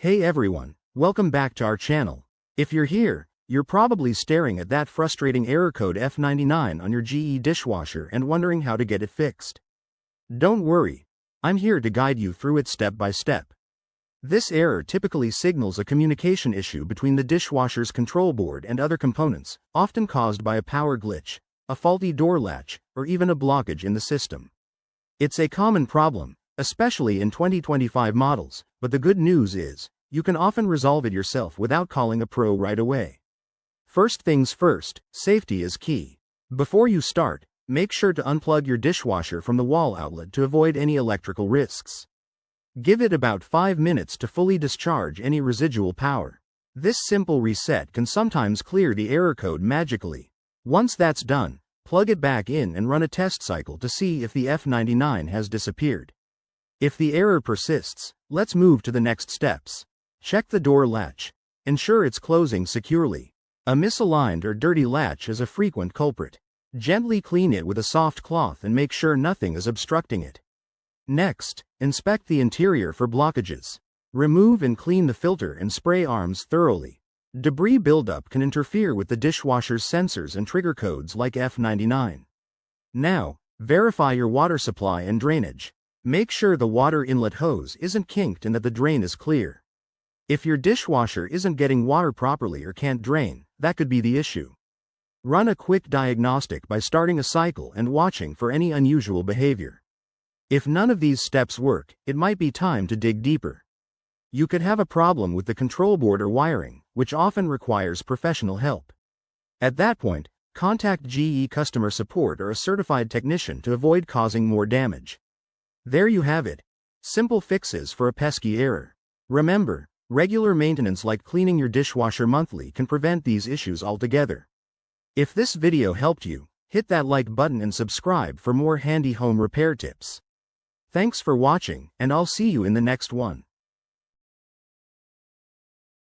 Hey everyone, welcome back to our channel. If you're here, you're probably staring at that frustrating error code F99 on your GE dishwasher and wondering how to get it fixed. Don't worry, I'm here to guide you through it step by step. This error typically signals a communication issue between the dishwasher's control board and other components, often caused by a power glitch, a faulty door latch, or even a blockage in the system. It's a common problem, especially in 2025 models, but the good news is, you can often resolve it yourself without calling a pro right away. First things first, safety is key. Before you start, make sure to unplug your dishwasher from the wall outlet to avoid any electrical risks. Give it about 5 minutes to fully discharge any residual power. This simple reset can sometimes clear the error code magically. Once that's done, plug it back in and run a test cycle to see if the F99 has disappeared. If the error persists, let's move to the next steps. Check the door latch. Ensure it's closing securely. A misaligned or dirty latch is a frequent culprit. Gently clean it with a soft cloth and make sure nothing is obstructing it. Next, inspect the interior for blockages. Remove and clean the filter and spray arms thoroughly. Debris buildup can interfere with the dishwasher's sensors and trigger codes like F99. Now, verify your water supply and drainage. Make sure the water inlet hose isn't kinked and that the drain is clear. If your dishwasher isn't getting water properly or can't drain, that could be the issue. Run a quick diagnostic by starting a cycle and watching for any unusual behavior. If none of these steps work, it might be time to dig deeper. You could have a problem with the control board or wiring, which often requires professional help. At that point, contact GE customer support or a certified technician to avoid causing more damage. There you have it. Simple fixes for a pesky error. Remember, regular maintenance like cleaning your dishwasher monthly can prevent these issues altogether. If this video helped you, hit that like button and subscribe for more handy home repair tips. Thanks for watching, and I'll see you in the next one.